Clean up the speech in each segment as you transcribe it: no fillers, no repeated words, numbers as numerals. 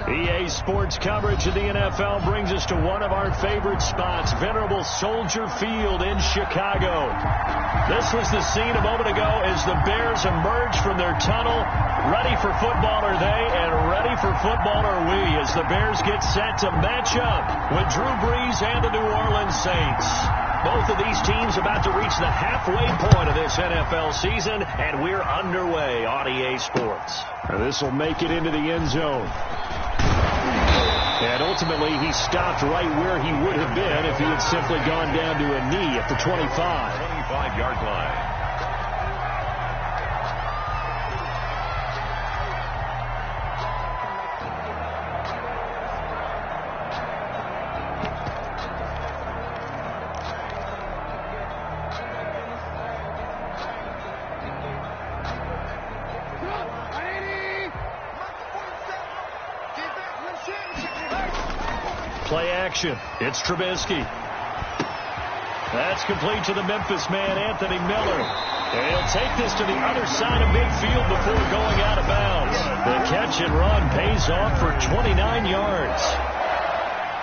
EA Sports coverage of the NFL brings us to one of our favorite spots, venerable Soldier Field in Chicago. This was the scene a moment ago as the Bears emerged from their tunnel. Ready for football are they, and ready for football are we, as the Bears get set to match up with Drew Brees and the New Orleans Saints. Both of these teams about to reach the halfway point of this NFL season, and we're underway on EA Sports. This will make it into the end zone. And ultimately, he stopped right where he would have been if he had simply gone down to a knee at the 25. 25-yard line. Play action. It's Trubisky. That's complete to the Memphis man, Anthony Miller. And he'll take this to the other side of midfield before going out of bounds. The catch and run pays off for 29 yards.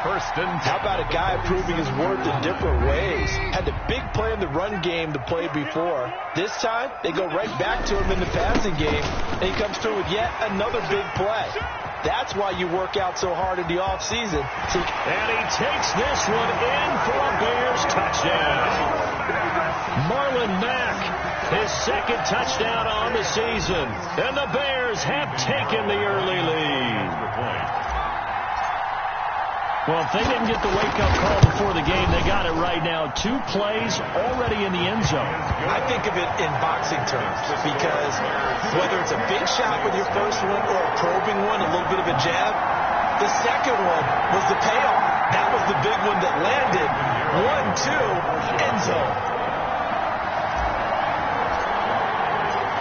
How about a guy proving his worth in different ways? Had the big play in the run game to play before. This time, they go right back to him in the passing game, and he comes through with yet another big play. That's why you work out so hard in the offseason. And he takes this one in for a Bears touchdown. Marlon Mack, his second touchdown on the season. And the Bears have taken the early lead. Well, if they didn't get the wake-up call before the game, they got it right now. 2 plays already in the end zone. I think of it in boxing terms because whether it's a big shot with your first one or a probing one, a little bit of a jab, the second one was the payoff. That was the big one that landed. 1-2, end zone.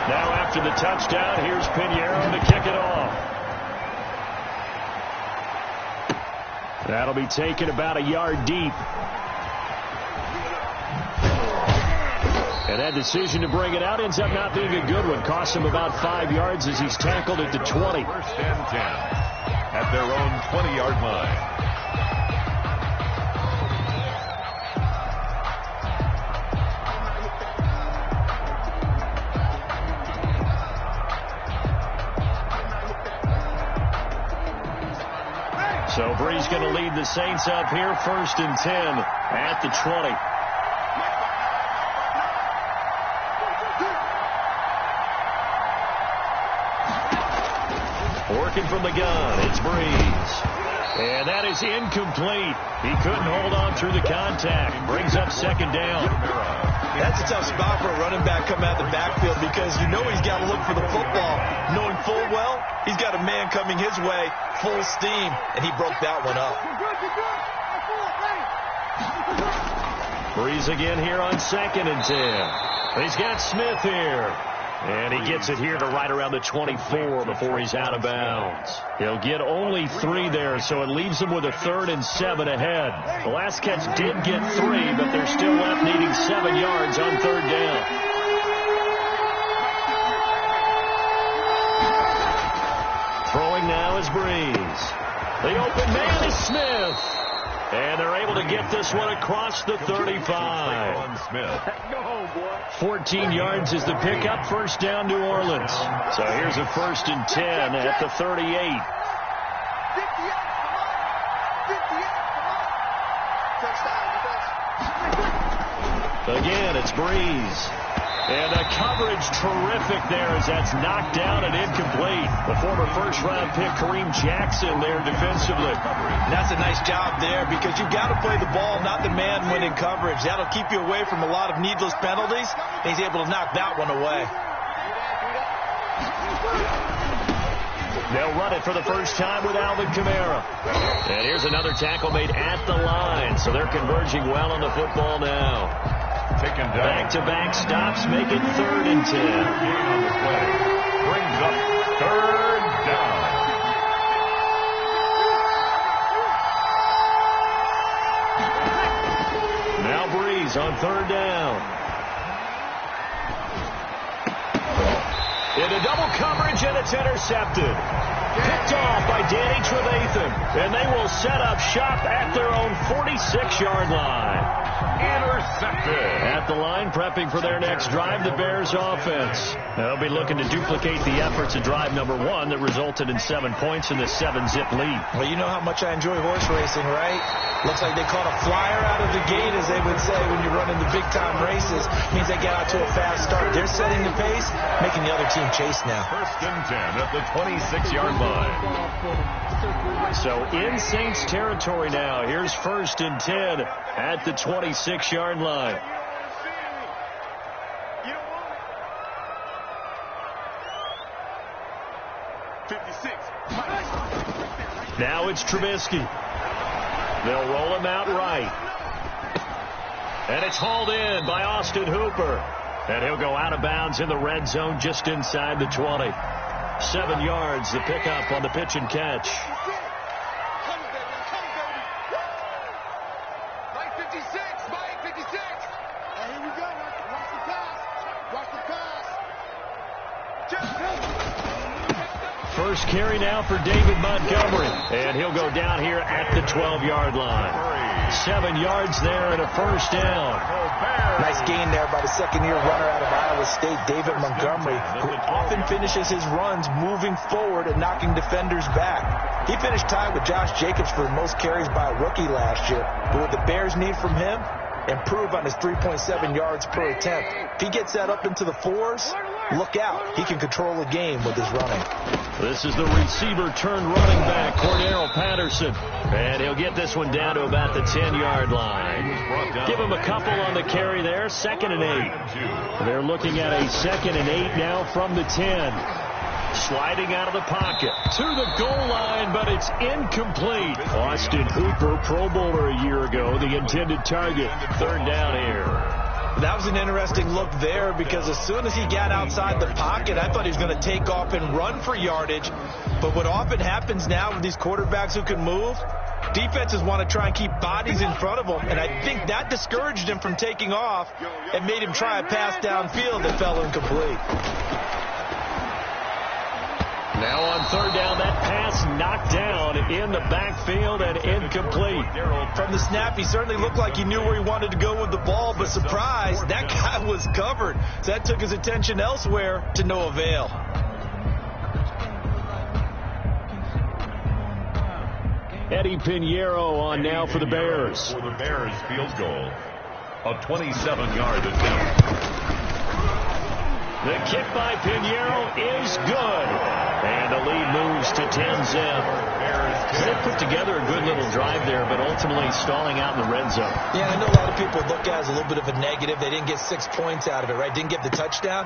Now after the touchdown, here's Pinheiro to kick it off. That'll be taken about a yard deep. And that decision to bring it out ends up not being a good one. Cost him about 5 yards as he's tackled at the 20. First and 10 at their own 20-yard line. So Brees going to lead the Saints up here, first and 10 at the 20. Working from the gun, it's Brees. And that is incomplete. He couldn't hold on through the contact. Brings up second down. That's a tough spot for a running back coming out of the backfield because you know he's got to look for the football, knowing full well he's got a man coming his way, full steam, and he broke that one up. Brees again here on second and 10. He's got Smith here. And he gets it here to right around the 24 before he's out of bounds. He'll get only 3 there, so it leaves him with a 3rd and 7 ahead. The last catch did get 3, but they're still left needing 7 yards on 3rd down. Throwing now is Brees. The open man is Smith. And they're able to get this one across the 35. 14 yards is the pickup. First down, New Orleans. So here's a 1st and 10 at the 38. Again, it's Brees. And the coverage terrific there as that's knocked down and incomplete. The former first-round pick, Kareem Jackson, there defensively. That's a nice job there because you've got to play the ball, not the man when in coverage. That'll keep you away from a lot of needless penalties. He's able to knock that one away. They'll run it for the first time with Alvin Kamara. And here's another tackle made at the line, so they're converging well on the football now. Back-to-back stops make it 3rd and 10. On the play. Brings up 3rd down. Now Brees on 3rd down. Into double coverage, and it's intercepted. Picked off by Danny Trevathan. And they will set up shop at their own 46-yard line. Intercepted. At the line, prepping for their next drive, the Bears offense. They'll be looking to duplicate the efforts of drive number 1 that resulted in 7 points in the 7-zip lead. Well, you know how much I enjoy horse racing, right? Looks like they caught a flyer out of the gate, as they would say when you're running the big-time races. Means they get out to a fast start. They're setting the pace, making the other team chase now. First and 10 at the 26-yard line. So in Saints territory now. Here's first and 10 at the 26-yard line. Now it's Trubisky. They'll roll him out right. And it's hauled in by Austin Hooper. And he'll go out of bounds in the red zone just inside the 20. 7 yards, the pickup on the pitch and catch. First carry now for David Montgomery. And he'll go down here at the 12-yard line. 7 yards there and a first down. Nice gain there by the second-year runner out of Iowa State, David Montgomery, who often finishes his runs moving forward and knocking defenders back. He finished tied with Josh Jacobs for the most carries by a rookie last year. But what the Bears need from him, improve on his 3.7 yards per attempt. If he gets that up into the 4s, look out. He can control the game with his running. This is the receiver turned running back, Cordero Patterson. And he'll get this one down to about the 10-yard line. Give him a couple on the carry there. 2nd and 8. They're looking at a 2nd and 8 now from the 10. Sliding out of the pocket to the goal line, but it's incomplete. Austin Hooper, Pro Bowler a year ago, the intended target. 3rd down here. That was an interesting look there, because as soon as he got outside the pocket, I thought he was going to take off and run for yardage. But what often happens now with these quarterbacks who can move, defenses want to try and keep bodies in front of them, and I think that discouraged him from taking off and made him try a pass downfield that fell incomplete. Now on 3rd down, that pass knocked down in the backfield and incomplete. From the snap, he certainly looked like he knew where he wanted to go with the ball, but surprise, that guy was covered. So that took his attention elsewhere to no avail. Eddie Pinheiro on now for the Bears. For the Bears field goal. A 27-yard attempt. The kick by Pinheiro is good. And the lead moves to 10-zip. They put together a good little drive there, but ultimately stalling out in the red zone. Yeah, I know a lot of people look at it as a little bit of a negative. They didn't get 6 points out of it, right? Didn't get the touchdown.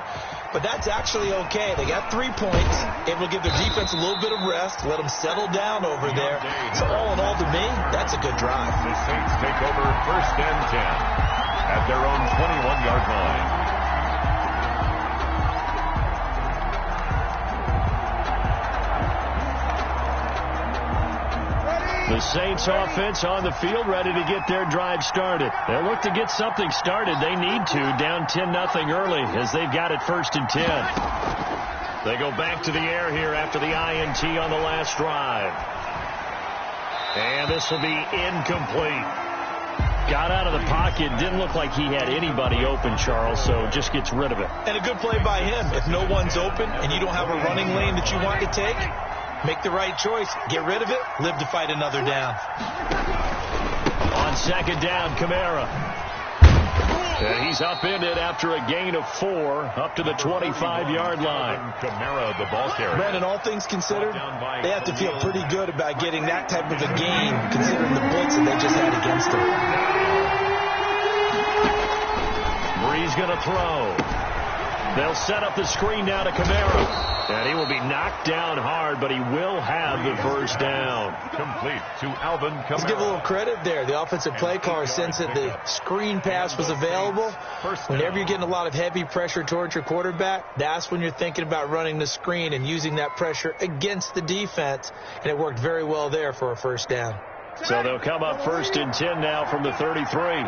But that's actually okay. They got 3 points. It will give their defense a little bit of rest, let them settle down over there. So all in all, to me, that's a good drive. The Saints take over 1st and 10 at their own 21-yard line. The Saints offense on the field, ready to get their drive started. They'll look to get something started. They need to, down 10-0 early, as they've got it 1st and 10. They go back to the air here after the INT on the last drive. And this will be incomplete. Got out of the pocket. Didn't look like he had anybody open, Charles, so just gets rid of it. And a good play by him. If no one's open and you don't have a running lane that you want to take, make the right choice. Get rid of it. Live to fight another down. On 2nd down, Kamara. And he's upended after a gain of 4 up to the 25-yard line. Kamara, the ball carrier. Brandon, all things considered, they have to feel pretty good about getting that type of a gain, considering the blitz that they just had against them. Bree's going to throw. They'll set up the screen now to Kamara. And he will be knocked down hard, but he will have the first down. Complete to Alvin Kamara. Let's give a little credit there. The offensive play caller sensed that the screen pass was available. Whenever you're getting a lot of heavy pressure towards your quarterback, that's when you're thinking about running the screen and using that pressure against the defense. And it worked very well there for a first down. So they'll come up 1st and 10 now from the 33.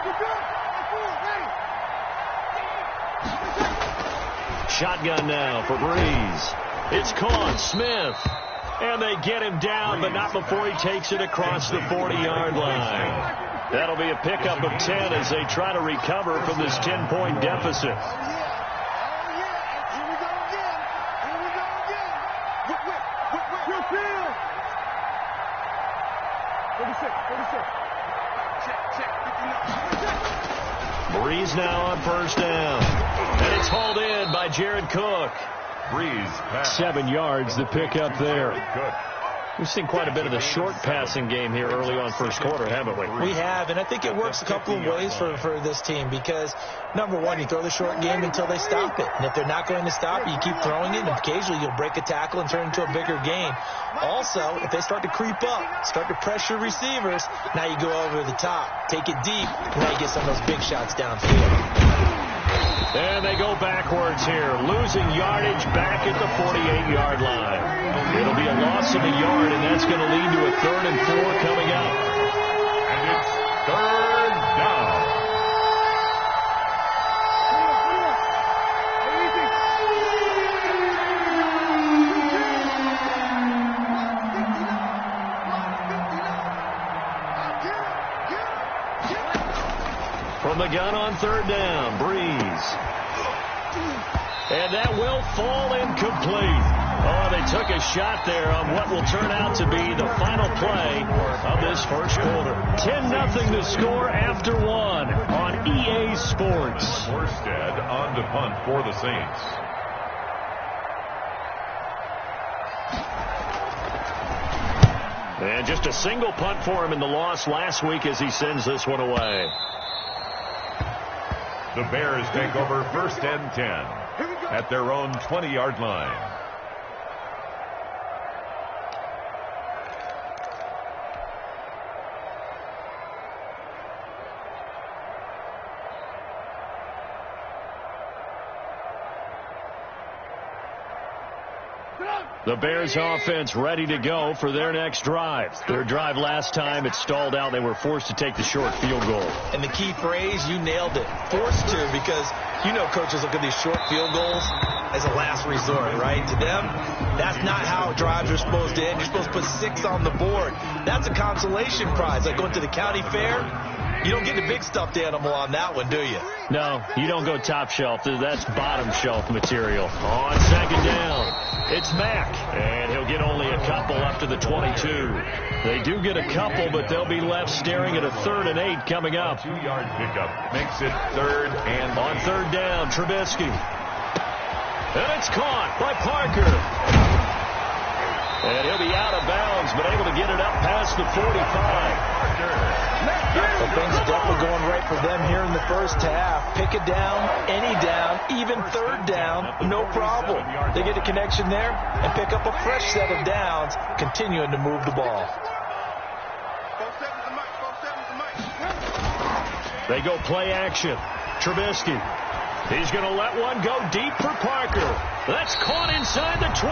You're good. shotgun now for Breeze. It's caught. Smith. And they get him down, but not before he takes it across the 40-yard line. That'll be a pickup of 10 as they try to recover from this 10-point deficit. Breeze now on first down. And it's hauled in by Jared Cook. Breeze pass. 7 yards, the pickup there. We've seen quite a bit of the short passing game here early on first quarter, haven't we? We have, and I think it works a couple of ways for this team because, number one, you throw the short game until they stop it. And if they're not going to stop it, you keep throwing it, and occasionally you'll break a tackle and turn it into a bigger gain. Also, if they start to creep up, start to pressure receivers, now you go over the top, take it deep, and now you get some of those big shots downfield. And they go backwards here, losing yardage back at the 48-yard line. It'll be a loss of a yard, and that's going to lead to a 3rd and 4 coming up. And it's 3rd down. From the gun on 3rd down, Breeze. And that will fall incomplete. Oh, they took a shot there on what will turn out to be the final play of this first quarter. 10-0 to score after 1 on EA Sports. Worstead on to punt for the Saints. And just a single punt for him in the loss last week as he sends this one away. The Bears take over 1st and 10 at their own 20-yard line. The Bears offense ready to go for their next drive. Their drive last time, it stalled out. They were forced to take the short field goal. And the key phrase, you nailed it. Forced to, because you know coaches look at these short field goals as a last resort, right? To them, that's not how drives are supposed to end. You're supposed to put 6 on the board. That's a consolation prize. Like going to the county fair, you don't get the big stuffed animal on that one, do you? No, you don't go top shelf. That's bottom shelf material. On 2nd down. It's Mack, and he'll get only a couple up to the 22. They do get a couple, but they'll be left staring at a 3rd and 8 coming up. 2-yard pickup makes it 3rd and on 3rd down, Trubisky. And it's caught by Parker. And he'll be out of bounds, but able to get it up past the 45. But things are definitely going right for them here in the first half. Pick it down, any down, even 3rd down, no problem. They get a connection there and pick up a fresh set of downs, continuing to move the ball. They go play action. Trubisky. He's going to let one go deep for Parker. That's caught inside the 20.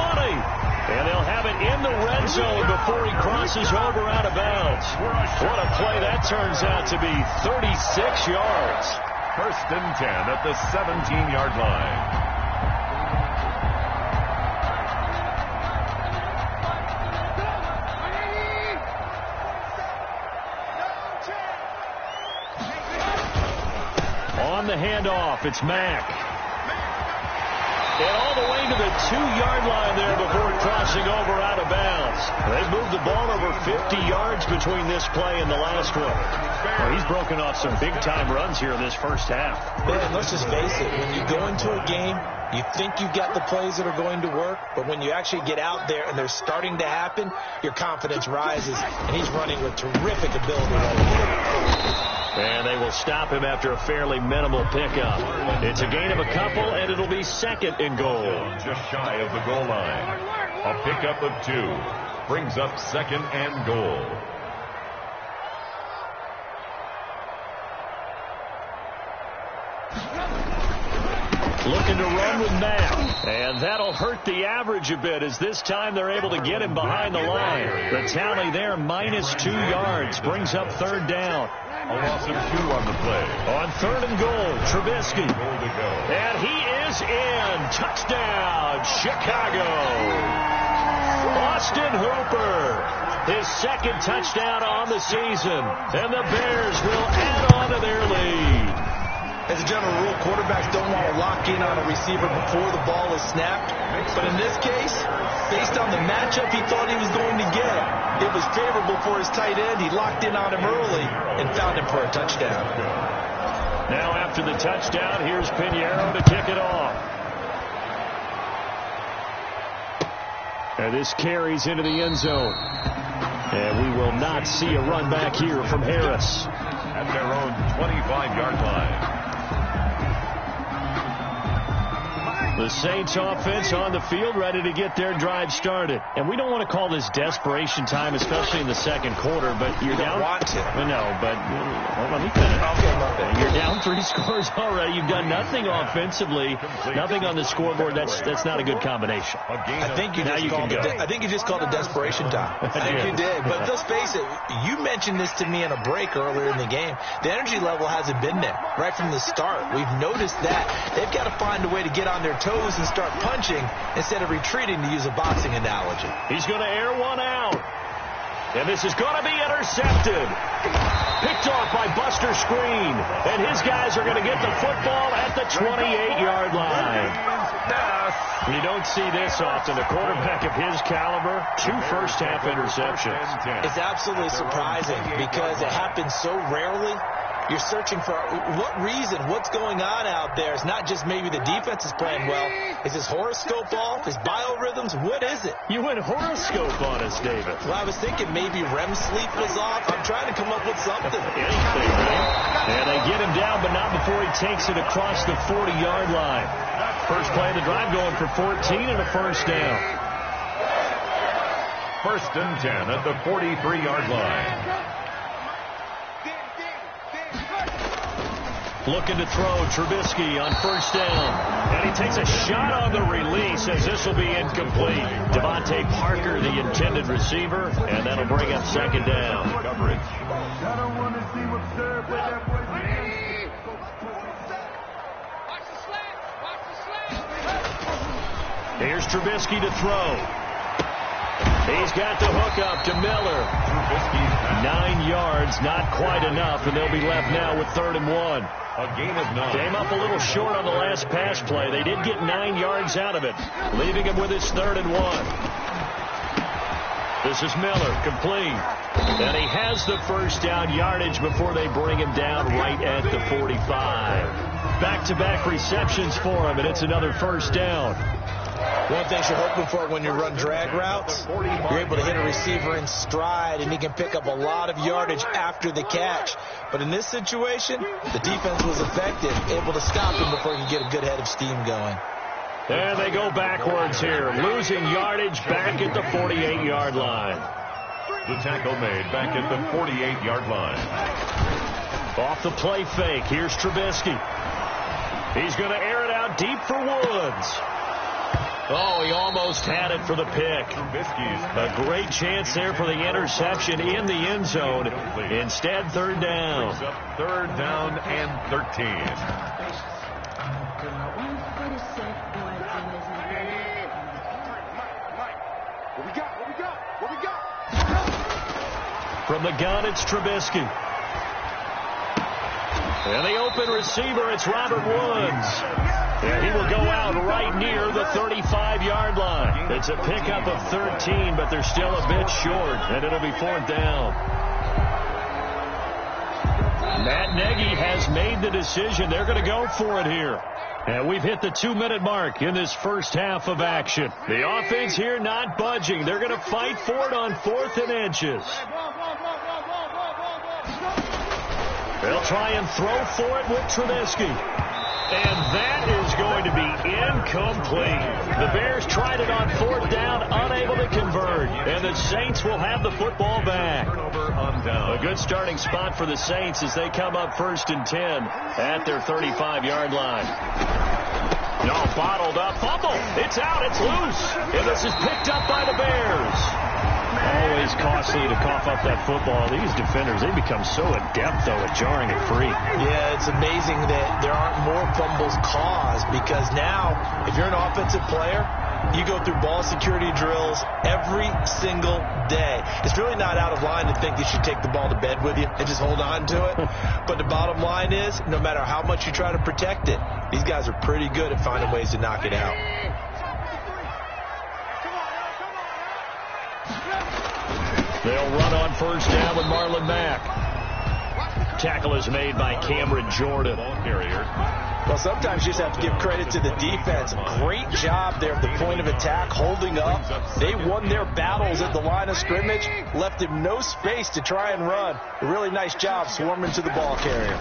And they'll have it in the red zone before he crosses over out of bounds. What a play that turns out to be. 36 yards. 1st and 10 at the 17-yard line. On the handoff, it's Mack. And all the way to the 2-yard line there before crossing over out of bounds. They've moved the ball over 50 yards between this play and the last one. Well, he's broken off some big-time runs here in this first half. Man, let's just face it. When you go into a game, you think you've got the plays that are going to work, but when you actually get out there and they're starting to happen, your confidence rises, and he's running with terrific ability right here. And they will stop him after a fairly minimal pickup. It's a gain of a couple, and it'll be 2nd and goal. Just shy of the goal line. A pickup of 2 brings up 2nd and goal. Looking to run with Mack. And that'll hurt the average a bit as this time they're able to get him behind the line. The tally there, -2 yards, brings up 3rd down. A loss of 2 on the play. On 3rd and goal, Trubisky. Goal to go. And he is in. Touchdown, Chicago. Austin Hooper, his 2nd touchdown on the season. And the Bears will add on to their lead. As a general rule, quarterbacks don't want to lock in on a receiver before the ball is snapped. But in this case, based on the matchup he thought he was going to get, it was favorable for his tight end. He locked in on him early and found him for a touchdown. Now after the touchdown, here's Pinheiro to kick it off. And this carries into the end zone. And we will not see a run back here from Harris. At their own 25-yard line. The Saints offense on the field, ready to get their drive started. And we don't want to call this desperation time, especially in the 2nd quarter, but you're down. Want to. No, but let me finish. Okay. You're down 3 scores already. You've done nothing offensively, nothing on the scoreboard. That's not a good combination. I think you just called it desperation time. I think you did. But let's face it, you mentioned this to me in a break earlier in the game. The energy level hasn't been there right from the start. We've noticed that. They've got to find a way to get on their toes and start punching instead of retreating, to use a boxing analogy. He's going to air one out. And this is going to be intercepted. Picked off by Buster Screen. And his guys are going to get the football at the 28-yard line. You don't see this often. A quarterback of his caliber, 2 first-half interceptions. It's absolutely surprising because it happens so rarely. You're searching for what reason, what's going on out there. It's not just maybe the defense is playing well. Is his horoscope off? His biorhythms? What is it? You went horoscope on us, David. Well, I was thinking maybe REM sleep was off. I'm trying to come up with something. Anything, right? And they get him down, but not before he takes it across the 40-yard line. First play of the drive going for 14 and a first down. 1st and 10 at the 43-yard line. Looking to throw, Trubisky on 1st down. And he takes a shot on the release as this will be incomplete. Devontae Parker, the intended receiver, and that'll bring up 2nd down. Coverage. Here's Trubisky to throw. He's got the hook up to Miller. 9 yards, not quite enough, and they'll be left now with 3rd and 1. A gain of 9. Came up a little short on the last pass play. They did get 9 yards out of it, leaving him with his 3rd and 1. This is Miller, complete. And he has the first down yardage before they bring him down right at the 45. Back-to-back receptions for him, and it's another first down. One thing you're hoping for when you run drag routes, you're able to hit a receiver in stride, and he can pick up a lot of yardage after the catch. But in this situation, the defense was effective, able to stop him before he could get a good head of steam going. And they go backwards here, losing yardage back at the 48-yard line. The tackle made back at the 48-yard line. Off the play fake, here's Trubisky. He's going to air it out deep for Woods. Oh, he almost had it for the pick. A great chance there for the interception in the end zone. Instead, 3rd down. 3rd down and 13. From the gun, it's Trubisky. And the open receiver, it's Robert Woods. And he will go out right near the 35-yard line. It's a pickup of 13, but they're still a bit short, and it'll be 4th down. Matt Nagy has made the decision. They're going to go for it here. And we've hit the 2-minute mark in this first half of action. The offense here not budging. They're going to fight for it on 4th and inches. They'll try and throw for it with Trubisky. And that is going to be incomplete. The Bears tried it on 4th down, unable to convert. And the Saints will have the football back. A good starting spot for the Saints as they come up 1st and 10 at their 35-yard line. No, bottled up. Fumble. It's out. It's loose. And this is picked up by the Bears. Always costly to cough up that football. These defenders, they become so adept, though, at jarring it free. Yeah, it's amazing that there aren't more fumbles caused, because now, if you're an offensive player, you go through ball security drills every single day. It's really not out of line to think you should take the ball to bed with you and just hold on to it. But the bottom line is, no matter how much you try to protect it, these guys are pretty good at finding ways to knock it out. They'll run on first down with Marlon Mack. Tackle is made by Cameron Jordan. Ball carrier. Well, sometimes you just have to give credit to the defense. Great job there at the point of attack, holding up. They won their battles at the line of scrimmage, left him no space to try and run. A really nice job swarming to the ball carrier.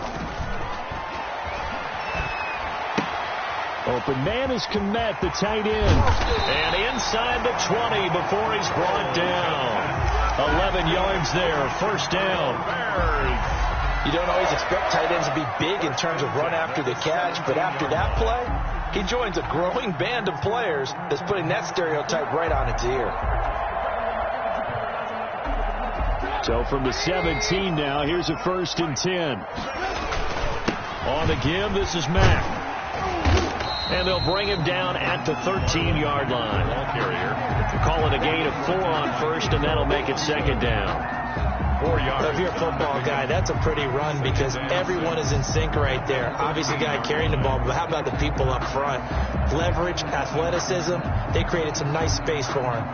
Open man is Kmet, the tight end. And inside the 20 before he's brought down. 11 yards there, first down. You don't always expect tight ends to be big in terms of run after the catch, but after that play, he joins a growing band of players that's putting that stereotype right on its ear. So from the 17 now, here's a 1st and 10. On the give, this is Mack. And they'll bring him down at the 13-yard line. Ball carrier. Call it a gain of 4 on first, and that'll make it 2nd down. 4 yards. If you're a football guy, that's a pretty run because everyone is in sync right there. Obviously, the guy carrying the ball, but how about the people up front? Leverage, athleticism, they created some nice space for him.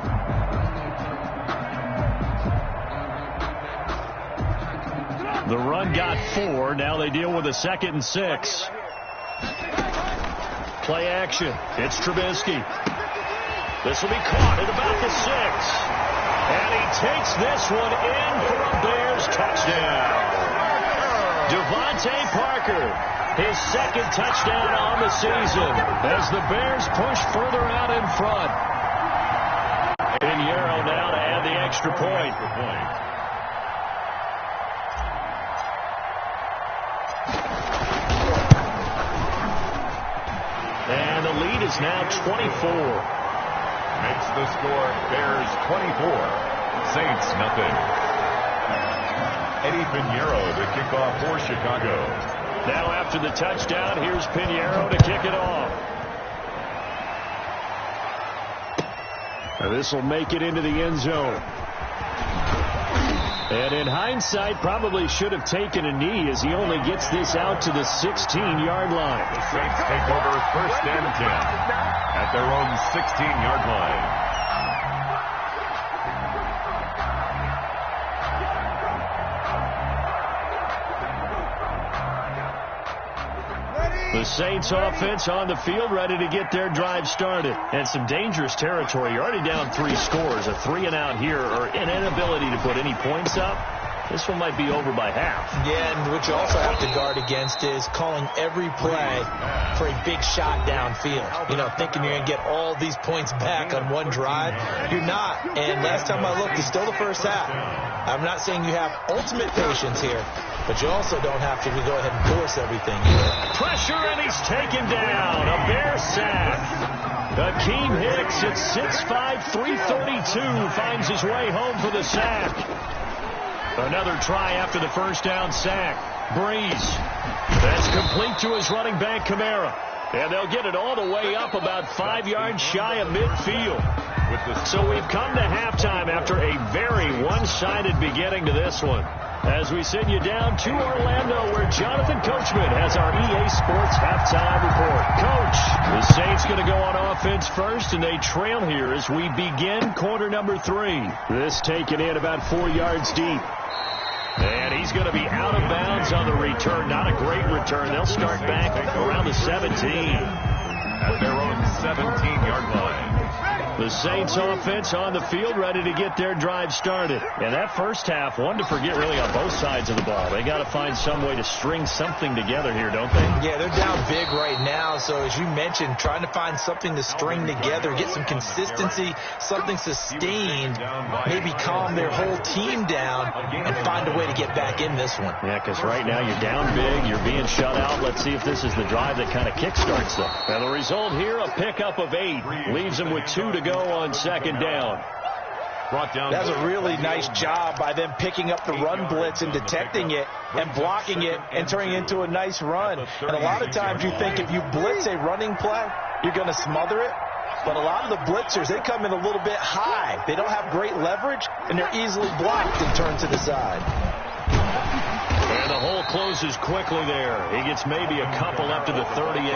The run got 4. Now they deal with a 2nd and 6. Play action. It's Trubisky. This will be caught at about the 6. And he takes this one in for a Bears touchdown. Devontae Parker, his 2nd touchdown on the season as the Bears push further out in front. Pinheiro now to add the extra point. And the lead is now 24. Makes the score Bears 24, Saints nothing. Eddie Pinheiro to kick off for Chicago. Now after the touchdown, here's Pinheiro to kick it off. And this will make it into the end zone. And in hindsight, probably should have taken a knee as he only gets this out to the 16-yard line. The Saints take over 1st and 10 at their own 16-yard line. The Saints offense on the field, ready to get their drive started. And some dangerous territory. You're already down 3 scores. A 3-and-out here, or an inability to put any points up. This one might be over by half. Yeah, and what you also have to guard against is calling every play for a big shot downfield. You know, thinking you're going to get all these points back on one drive. You're not. And last time I looked, it's still the first half. I'm not saying you have ultimate patience here, but you also don't have to go ahead and force everything either. Pressure, and he's taken down. A Bear sack. Akeem Hicks at 6'5", 332 finds his way home for the sack. Another try after the first down sack. Breeze. That's complete to his running back, Kamara. And they'll get it all the way up about 5 yards shy of midfield. So we've come to halftime after a very one-sided beginning to this one. As we send you down to Orlando, where Jonathan Coachman has our EA Sports halftime report. Coach, the Saints going to go on offense first, and they trail here as we begin quarter number 3. This taken in about 4 yards deep. And he's going to be out of bounds on the return. Not a great return. They'll start back around the 17. At their own 17-yard line. The Saints offense on the field, ready to get their drive started. And that first half, one to forget really on both sides of the ball. They got to find some way to string something together here, don't they? Yeah, they're down big right now. So as you mentioned, trying to find something to string together, get some consistency, something sustained, maybe calm their whole team down and find a way to get back in this one. Yeah, because right now you're down big, you're being shut out. Let's see if this is the drive that kind of kickstarts them. And the result here, a pickup of 8. Leaves them with 2 to go on 2nd down. Brought down. That's a really nice job by them picking up the run blitz and detecting it and blocking it and turning it into a nice run. And a lot of times you think if you blitz a running play, you're going to smother it. But a lot of the blitzers, they come in a little bit high. They don't have great leverage, and they're easily blocked and turned to the side. And the hole closes quickly there. He gets maybe a couple up to the 38.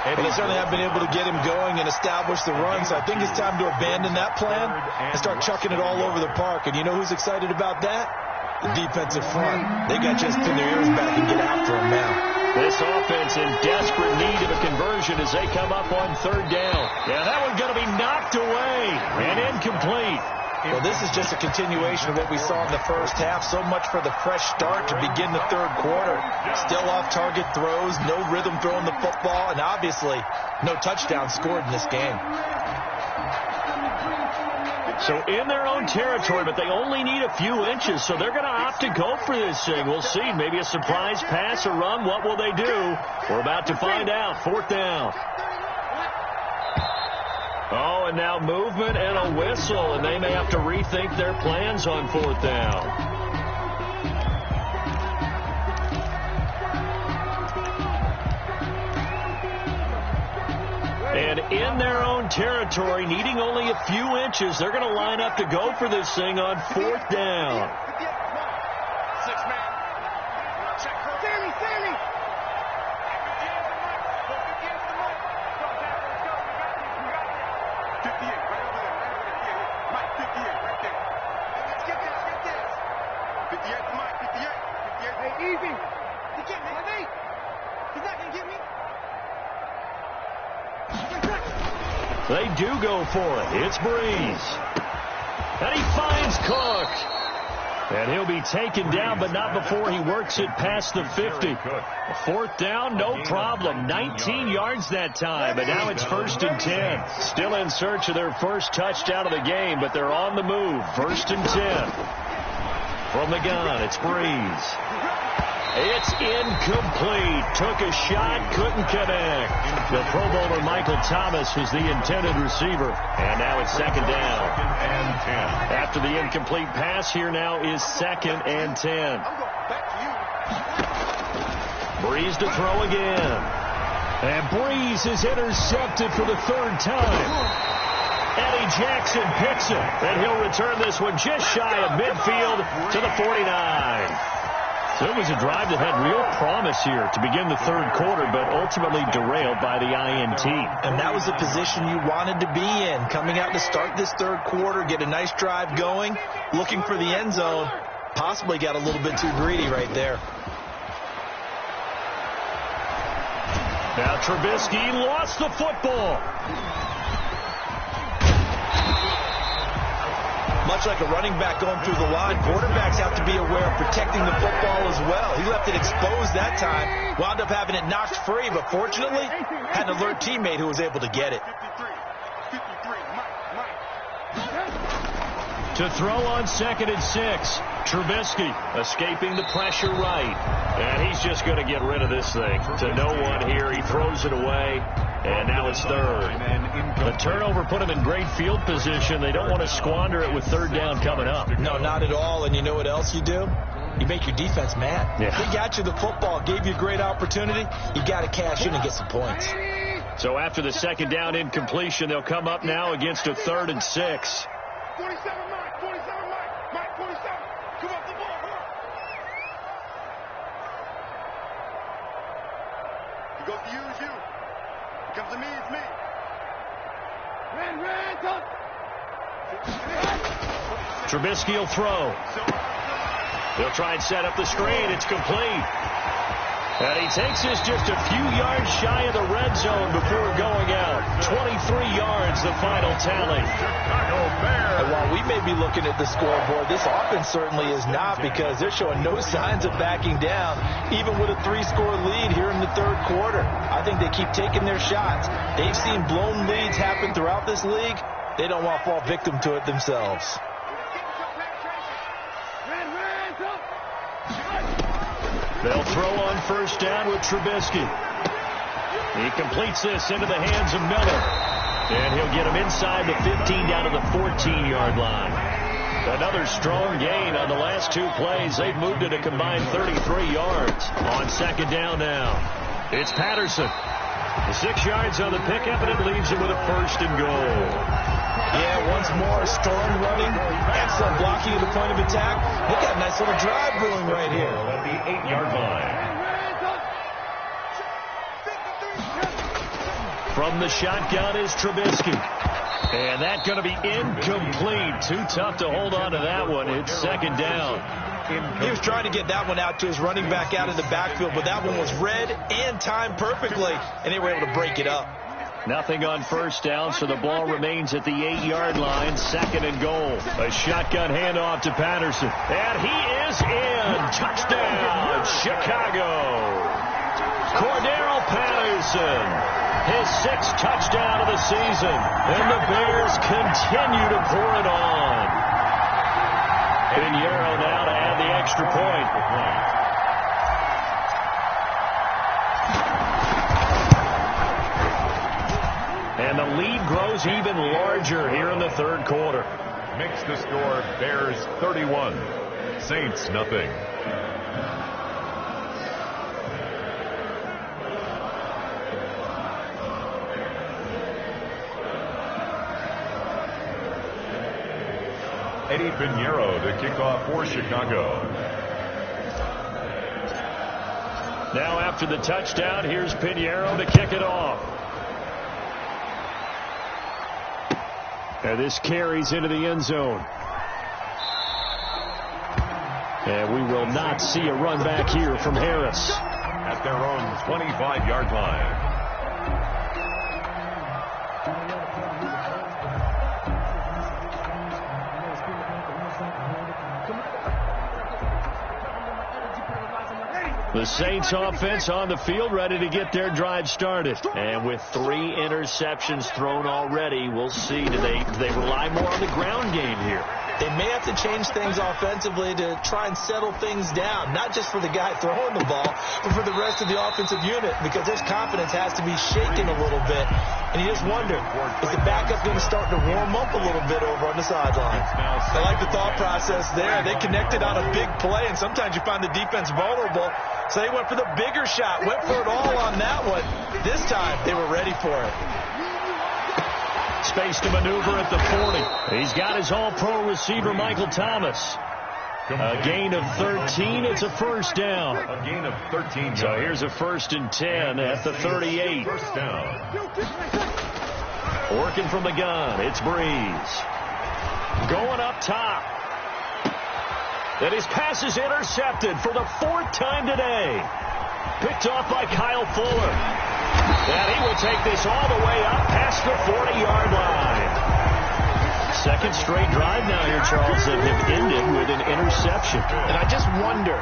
And they certainly have been able to get him going and establish the run, so I think it's time to abandon that plan and start chucking it all over the park. And you know who's excited about that? The defensive front. They got just pin their ears back and get after him now. This offense in desperate need of a conversion as they come up on third down. Yeah, that one's going to be knocked away and incomplete. Well, this is just a continuation of what we saw in the first half. So much for the fresh start to begin the third quarter. Still off-target throws, no rhythm throwing the football, and obviously no touchdown scored in this game. So in their own territory, but they only need a few inches, so they're going to opt to go for this thing. We'll see. Maybe a surprise pass or run. What will they do? We're about to find out. Fourth down. Oh, and now movement and a whistle, and they may have to rethink their plans on fourth down. And in their own territory, needing only a few inches, they're going to line up to go for this thing on fourth down. They do go for it. It's Breeze. And he finds Cook. And he'll be taken down, but not before he works it past the 50. Fourth down, no problem. 19 yards that time, but now it's 1st and 10. Still in search of their first touchdown of the game, but they're on the move. 1st and 10. From the gun, it's Breeze. It's incomplete. Took a shot, couldn't connect. The Pro Bowler Michael Thomas was the intended receiver. And now it's 2nd down. And 10. After the incomplete pass, here now is 2nd and 10. Breeze to throw again. And Breeze is intercepted for the 3rd time. Eddie Jackson picks it. And he'll return this one just shy of midfield to the 49. So it was a drive that had real promise here to begin the third quarter, but ultimately derailed by the INT. And that was the position you wanted to be in, coming out to start this third quarter, get a nice drive going, looking for the end zone. Possibly got a little bit too greedy right there. Now Trubisky lost the football. Much like a running back going through the line, quarterbacks have to be aware of protecting the football as well. He left it exposed that time, wound up having it knocked free, but fortunately had an alert teammate who was able to get it. To throw on 2nd and 6. Trubisky escaping the pressure right. And he's just going to get rid of this thing. To no one here. He throws it away. And now it's 3rd. The turnover put him in great field position. They don't want to squander it with 3rd down coming up. No, not at all. And you know what else you do? You make your defense mad. Yeah. He got you the football, gave you a great opportunity. You got to cash in and get some points. So after the 2nd down incompletion, they'll come up now against a 3rd and 6. 47 Mike, 47 Mike, 47. Come off the ball, come on. He goes to you, it's you. He comes to me, it's me. Ran, come. Trubisky will throw. They'll try and set up the screen. It's complete. And he takes this just a few yards shy of the red zone before going out. 23 yards, the final tally. And while we may be looking at the scoreboard, this offense certainly is not, because they're showing no signs of backing down, even with a 3-score lead here in the third quarter. I think they keep taking their shots. They've seen blown leads happen throughout this league. They don't want to fall victim to it themselves. They'll throw on 1st down with Trubisky. He completes this into the hands of Miller. And he'll get him inside the 15 down to the 14-yard line. Another strong gain on the last two plays. They've moved it a combined 33 yards on second down now. It's Patterson. 6 yards on the pickup, and it leaves him with a first and goal. Yeah, once more, strong running, excellent blocking at the point of attack. They got a nice little drive brewing right here. At the 8-yard line. From the shotgun is Trubisky. And that's going to be incomplete. Too tough to hold on to that one. It's second down. He was trying to get that one out to his running back out of the backfield, but that one was read and timed perfectly, and they were able to break it up. Nothing on first down, so the ball remains at the 8-yard line. Second and goal. A shotgun handoff to Patterson. And he is in. Touchdown, Chicago. Cordero Patterson. His 6th touchdown of the season. And the Bears continue to pour it on. Pinheiro now to add the extra point. And the lead grows even larger here in the third quarter. Makes the score Bears 31, Saints nothing. Eddie Pinheiro to kick off for Chicago. Now after the touchdown, here's Pinheiro to kick it off. And this carries into the end zone. And we will not see a run back here from Harris. At their own 25-yard line. The Saints offense on the field, ready to get their drive started. And with 3 interceptions thrown already, we'll see. Do they rely more on the ground game here? They may have to change things offensively to try and settle things down, not just for the guy throwing the ball, but for the rest of the offensive unit, because his confidence has to be shaken a little bit. And you just wonder, is the backup going to start to warm up a little bit over on the sideline? I like the thought process there. They connected on a big play, and sometimes you find the defense vulnerable. So they went for the bigger shot, went for it all on that one. This time, they were ready for it. Space to maneuver at the 40. He's got his all-pro receiver, Michael Thomas. A gain of 13. It's a first down. A gain of 13. So here's a first and 10 at the 38. First down. Working from the gun. It's Breeze. Going up top. And his pass is intercepted for the 4th time today. Picked off by Kyle Fuller. And he will take this all the way up past the 40-yard line. Second straight drive now here, Charles, that have ended with an interception. And I just wonder,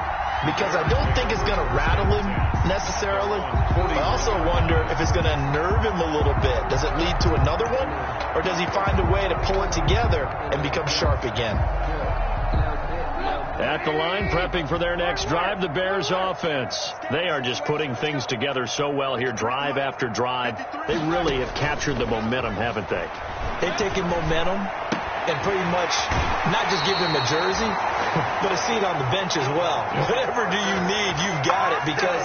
because I don't think it's going to rattle him necessarily. I also wonder if it's going to nerve him a little bit. Does it lead to another one? Or does he find a way to pull it together and become sharp again? At the line, prepping for their next drive, the Bears offense. They are just putting things together so well here, drive after drive. They really have captured the momentum, haven't they? They've taken momentum and pretty much not just give them a jersey, but a seat on the bench as well. Whatever do you need, you've got it, because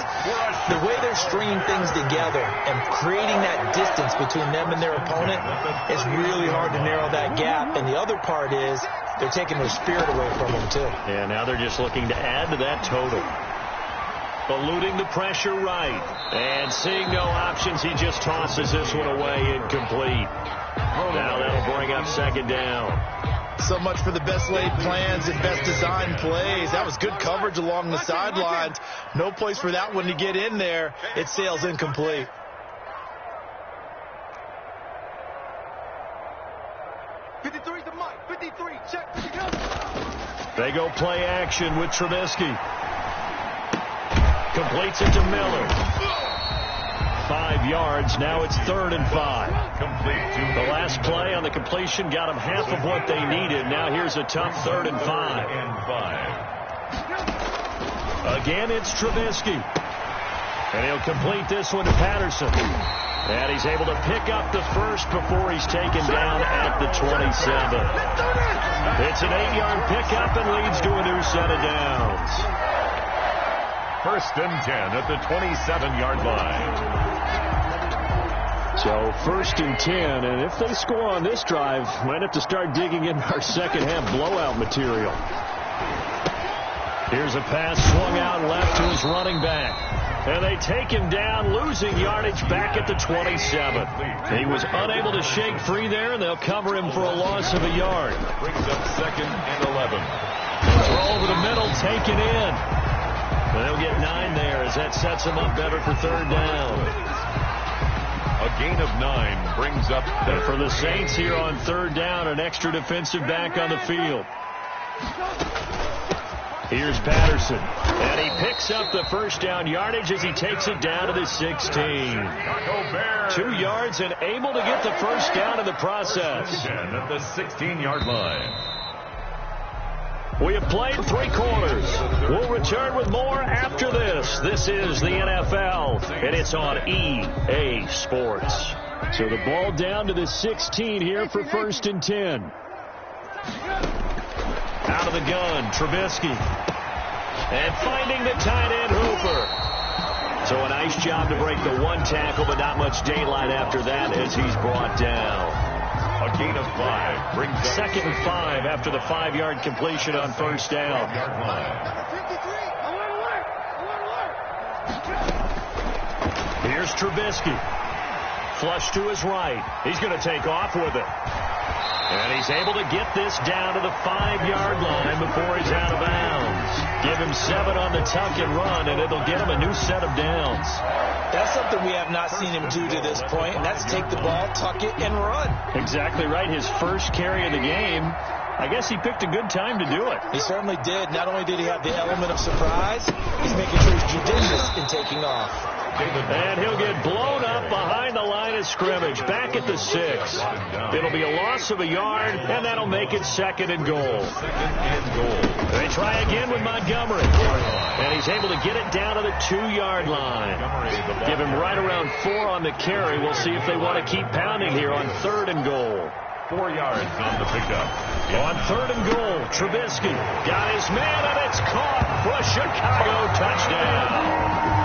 the way they're stringing things together and creating that distance between them and their opponent, it's really hard to narrow that gap. And the other part is they're taking their spirit away from them, too. And now they're just looking to add to that total. Eluding the pressure right. And seeing no options, he just tosses this one away incomplete. Now that'll bring up second down. So much for the best laid plans and best designed plays. That was good coverage along the sidelines. No place for that one to get in there. It sails incomplete. They go play action with Trubisky. Completes it to Miller. 5 yards. Now it's 3rd and 5. Complete. The last play on the completion got them half of what they needed. Now here's a tough 3rd and 5. Again, it's Trubisky. And he'll complete this one to Patterson. And he's able to pick up the first before he's taken down at the 27. It's an 8-yard pickup and leads to a new set of downs. 1st and 10 at the 27-yard line. So 1st and 10, and if they score on this drive, might have to start digging in our second half blowout material. Here's a pass swung out left to his running back. And they take him down, losing yardage back at the 27. He was unable to shake free there, and they'll cover him for a loss of a yard. Brings up 2nd and 11. Throw over the middle, taken in. And they'll get 9 there as that sets them up better for 3rd down. A gain of 9 brings up And for the Saints here on 3rd down, an extra defensive back on the field. Here's Patterson, and he picks up the 1st down yardage as he takes it down to the 16. 2 yards and able to get the 1st down in the process. At the 16-yard line. We have played 3 quarters. We'll return with more after this. This is the NFL, and it's on EA Sports. So the ball down to the 16 here for 1st and 10. Out of the gun, Trubisky. And finding the tight end, Hooper. So a nice job to break the 1 tackle, but not much daylight after that as he's brought down. A gain of 5 brings up 2nd and 5 after the 5-yard completion on 1st down. Here's Trubisky. Flush to his right. He's going to take off with it. And he's able to get this down to the 5-yard line before he's out of bounds. Give him 7 on the tuck and run, and it'll get him a new set of downs. That's something we have not seen him do to this point, and that's take the ball, tuck it, and run. Exactly right. His first carry of the game. I guess he picked a good time to do it. He certainly did. Not only did he have the element of surprise, he's making sure he's judicious in taking off. And he'll get blown up behind the line of scrimmage, back at the 6. It'll be a loss of a yard, and that'll make it 2nd and goal. They try again with Montgomery, and he's able to get it down to the 2-yard line. Give him right around 4 on the carry. We'll see if they want to keep pounding here on 3rd and goal. 4 yards on the pickup. On 3rd and goal, Trubisky got his man, and it's caught for a Chicago touchdown.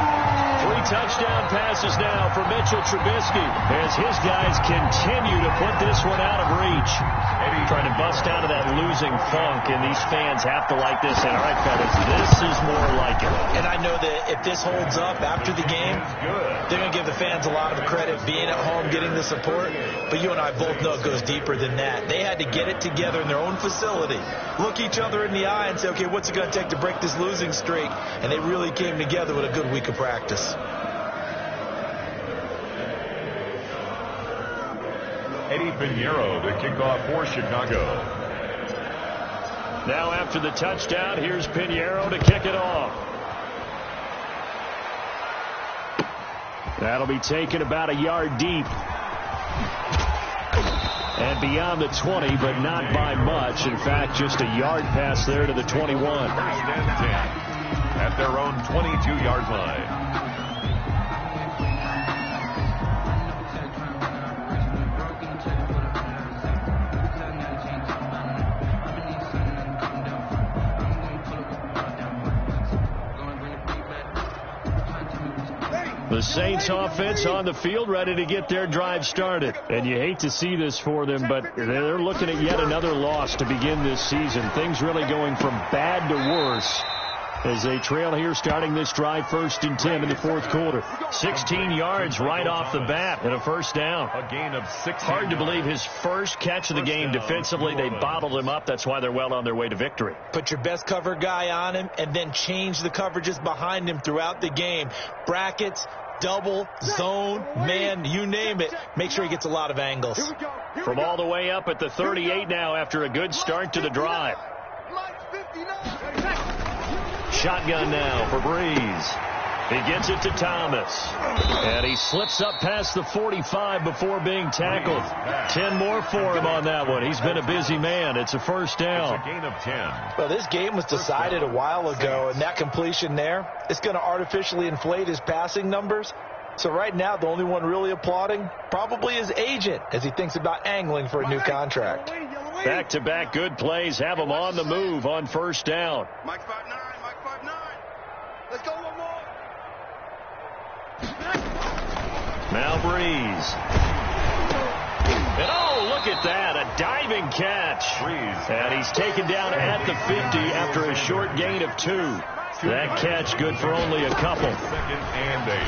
3 touchdown passes now for Mitchell Trubisky as his guys continue to put this one out of reach. Trying to bust out of that losing funk, and these fans have to like this. And all right, fellas, this is more like it. And I know that if this holds up after the game, they're going to give the fans a lot of credit being at home, getting the support. But you and I both know it goes deeper than that. They had to get it together in their own facility, look each other in the eye and say, okay, what's it going to take to break this losing streak? And they really came together with a good week of practice. Eddie Pinheiro to kick off for Chicago. Now after the touchdown, here's Pinheiro to kick it off. That'll be taken about a yard deep. And beyond the 20, but not by much. In fact, just a yard pass there to the 21. 1st and 10 at their own 22-yard line. The Saints offense on the field ready to get their drive started. And you hate to see this for them, but they're looking at yet another loss to begin this season. Things really going from bad to worse as they trail here starting this drive 1st and 10 in the 4th quarter. 16 yards right off the bat and a 1st down. A gain of 6. Hard to believe his first catch of the game defensively. They bottled him up. That's why they're well on their way to victory. Put your best cover guy on him and then change the coverages behind him throughout the game. Brackets, double, zone, man, you name it. Make sure he gets a lot of angles. From all the way up at the 38 now after a good start to the drive. Shotgun now for Breeze. He gets it to Thomas. And he slips up past the 45 before being tackled. 10 more for him on that one. He's been a busy man. It's a first down. It's a gain of 10. Well, this game was decided a while ago, and that completion there, it's going to artificially inflate his passing numbers. So right now, the only one really applauding probably his agent as he thinks about angling for a new contract. Back-to-back good plays have him on the move on first down. Mike 5-9, Mike 5-9. Let's go one more. Now Breeze. And oh, look at that, a diving catch. And he's taken down at the 50 after a short gain of 2. That catch good for only a couple.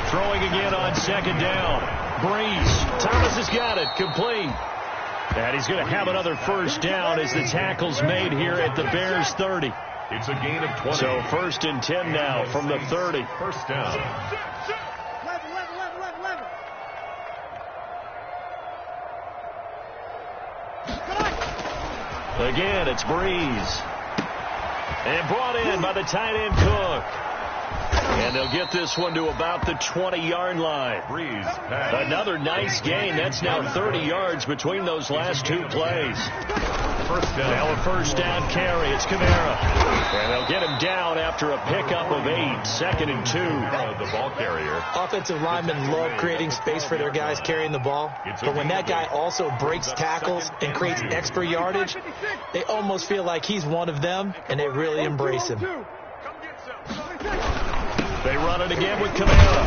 Throwing again on second down. Breeze. Thomas has got it. Complete. And he's going to have another first down as the tackle's made here at the Bears 30. It's a gain of 20. So first and 10 now from the 30. First down. Again, it's Breeze. And brought in by the tight end Cook. And they'll get this one to about the 20-yard line. Breeze. Another nice gain. That's now 30 yards between those last 2 plays. First down. Now a first down carry. It's Kamara. And they'll get him down after a pickup of 8. Second and 2. The ball carrier. Offensive linemen love creating space for their guys carrying the ball. But when that guy also breaks tackles and creates extra yardage, they almost feel like he's one of them, and they really embrace him. They run it again with Kamara.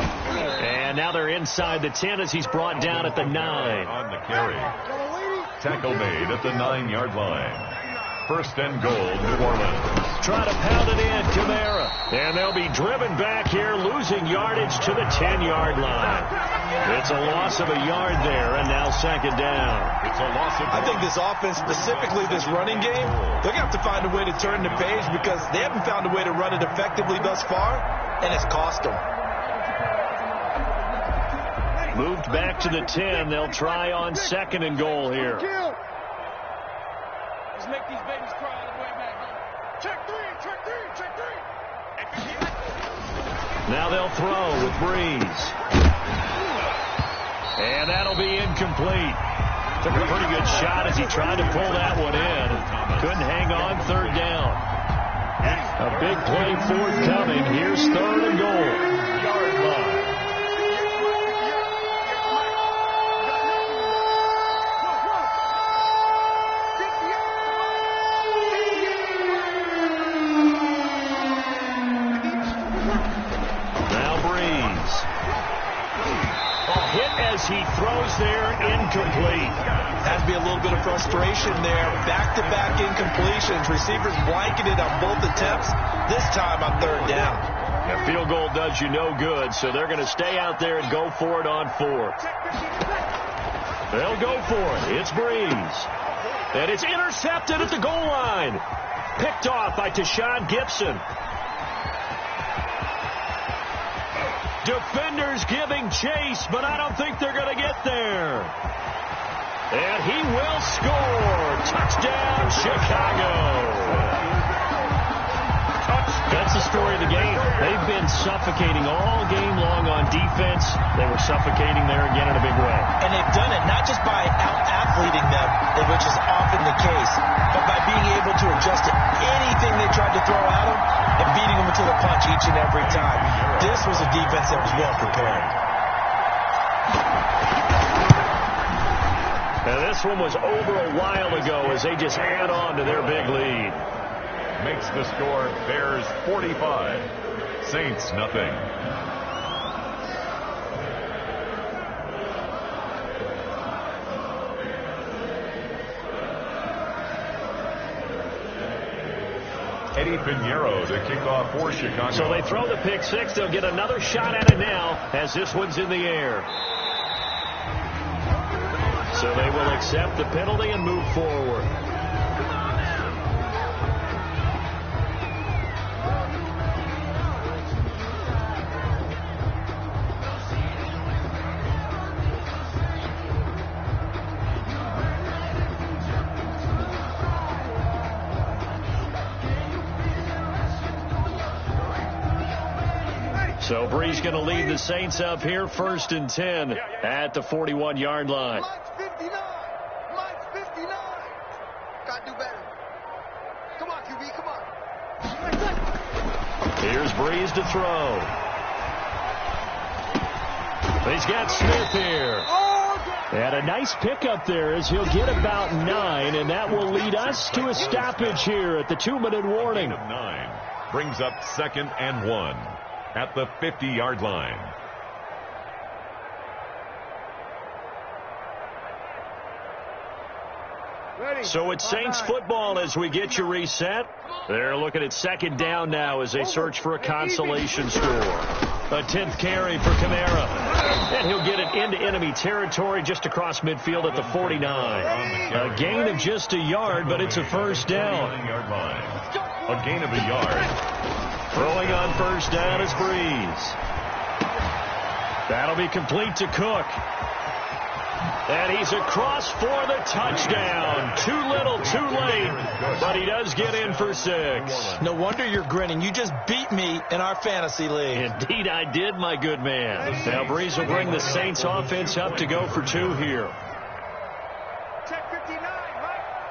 And now they're inside the 10 as he's brought down at the 9. On the carry. Tackle made at the 9-yard line. First and goal, New Orleans. Try to pound it in, Kamara. And they'll be driven back here, losing yardage to the 10-yard line. It's a loss of a yard there, and now second down. It's a loss of... I think this offense, specifically this running game, they're going to have to find a way to turn the page because they haven't found a way to run it effectively thus far, and it's cost them. Moved back to the 10. They'll try on second and goal here. Let's make these babies cry on the way back home. Check 3, check 3, check 3. Now they'll throw with Breeze. And that'll be incomplete. Took a pretty good shot as he tried to pull that one in. Couldn't hang on third down. A big play forthcoming. Here's third and goal. Yard line. He throws there, incomplete. Has to be a little bit of frustration there. Back-to-back incompletions. Receivers blanketed on both attempts. This time on third down. A field goal does you no good, so they're going to stay out there and go for it on 4th. They'll go for it. It's Breeze. And it's intercepted at the goal line. Picked off by Tashawn Gibson. Defenders giving chase, but I don't think they're going to get there. And he will score. Touchdown, Chicago. That's the story of the game. They've been suffocating all game long on defense. They were suffocating there again in a big way. And they've done it not just by out-athleting them, which is often the case, but by being able to adjust to anything they tried to throw at them and beating them to the punch each and every time. This was a defense that was well prepared. And this one was over a while ago as they just add on to their big lead. Makes the score Bears 45, Saints nothing. Eddie Pinheiro to kick off for Chicago. So they throw the pick six. They'll get another shot at it now as this one's in the air. So they will accept the penalty and move forward. So Brees going to lead the Saints up here, 1st and 10 at the 41-yard line. Mike's 59. Mike's 59. Got to do better. Come on, QB, come on. Here's Brees to throw. He's got Smith here. And a nice pickup there as he'll get about 9, and that will lead us to a stoppage here at the 2-minute warning. Of 9 brings up 2nd and 1 at the 50-yard line. So it's Saints football as we get you reset. They're looking at 2nd down now as they search for a consolation score. A 10th carry for Kamara. And he'll get it into enemy territory just across midfield at the 49. A gain of just a yard, but it's a 1st down. A gain of a yard. Throwing on 1st down is Brees. That'll be complete to Cook. And he's across for the touchdown. Too little, too late, but he does get in for 6. No wonder you're grinning. You just beat me in our fantasy league. Indeed, I did, my good man. Now Brees will bring the Saints offense up to go for 2 here. Check 59.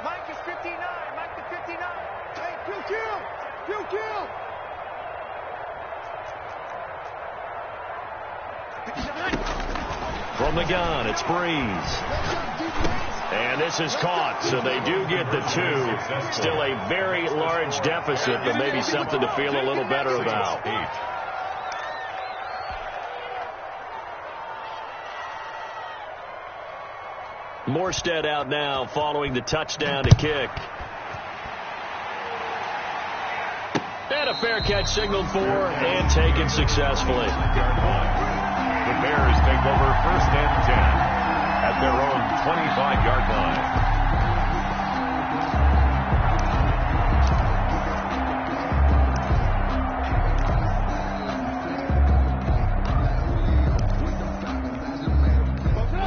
Mike is 59. Mike the 59. Hey, kill. From the gun, it's Brees. And this is caught, so they do get the 2. Still a very large deficit, but maybe something to feel a little better about. Morstead out now following the touchdown to kick. And a fair catch signaled for and taken successfully. The Bears take over 1st and 10 at their own 25-yard line.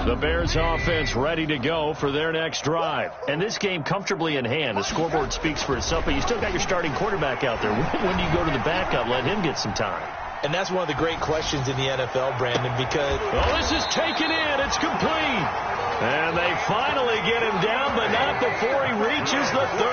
The Bears offense ready to go for their next drive. And this game comfortably in hand. The scoreboard speaks for itself, but you still got your starting quarterback out there. When do you go to the backup? Let him get some time. And that's one of the great questions in the NFL, Brandon, because... Oh, this is taken in. It's complete. And they finally get him down, but not before he reaches the 34.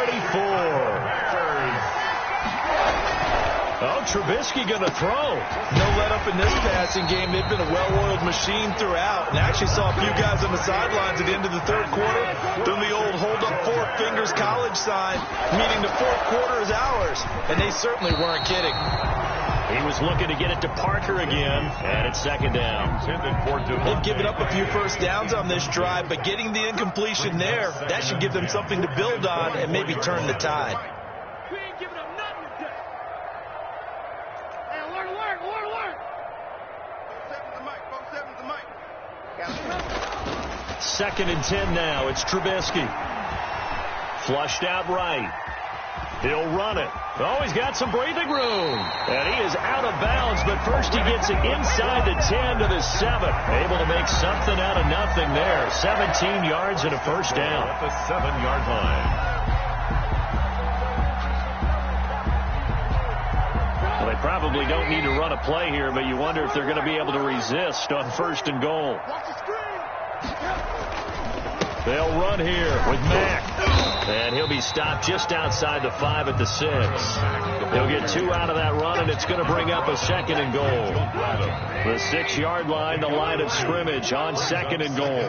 Oh, Trubisky going to throw. No let-up in this passing game. They've been a well-oiled machine throughout. And I actually saw a few guys on the sidelines at the end of the 3rd quarter doing the old hold-up-4-fingers college sign, meaning the 4th quarter is ours. And they certainly weren't kidding. He was looking to get it to Parker again, and it's 2nd down. They've given up a few 1st downs on this drive, but getting the incompletion there, that should give them something to build on and maybe turn the tide. We ain't giving up nothing today. Hey, alert. 47's the mic. 2nd and 10 now. It's Trubisky. Flushed out right. He'll run it. Oh, he's got some breathing room. And he is out of bounds, but first he gets it inside the 10 to the 7. Able to make something out of nothing there. 17 yards and a 1st down. At the 7-yard line. Well, they probably don't need to run a play here, but you wonder if they're going to be able to resist on 1st and goal. Watch the screen. They'll run here with Mack. And he'll be stopped just outside the 5 at the 6. He'll get 2 out of that run, and it's going to bring up a 2nd and goal. The 6-yard line, the line of scrimmage on 2nd and goal.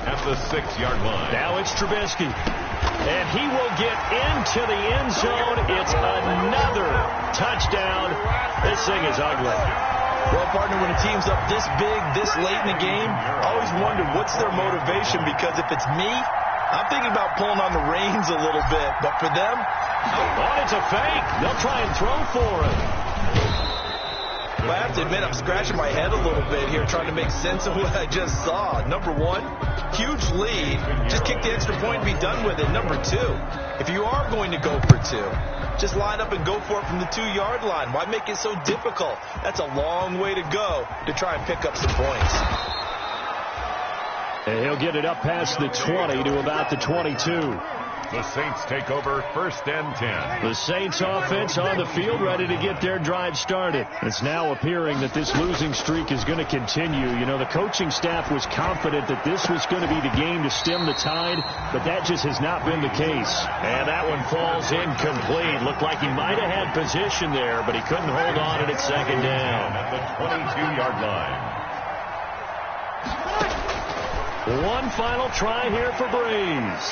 At the 6-yard line. Now it's Trubisky. And he will get into the end zone. It's another touchdown. This thing is ugly. Well, partner, when a team's up this big, this late in the game, I always wonder what's their motivation, because if it's me, I'm thinking about pulling on the reins a little bit. But for them, oh, it's a fake. They'll try and throw for it. Well, I have to admit, I'm scratching my head a little bit here trying to make sense of what I just saw. Number one, huge lead. Just kick the extra point and be done with it. Number two, if you are going to go for two, just line up and go for it from the 2-yard line. Why make it so difficult? That's a long way to go to try and pick up some points. And he'll get it up past the 20 to about the 22. The Saints take over 1st and 10. The Saints offense on the field, ready to get their drive started. It's now appearing that this losing streak is going to continue. You know, the coaching staff was confident that this was going to be the game to stem the tide, but that just has not been the case. And that one falls incomplete. Looked like he might have had position there, but he couldn't hold on at 2nd down. At the 22-yard line. One final try here for Breeze.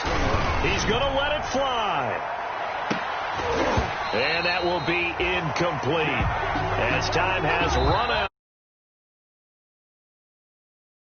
He's going to let it fly. And that will be incomplete as time has run out.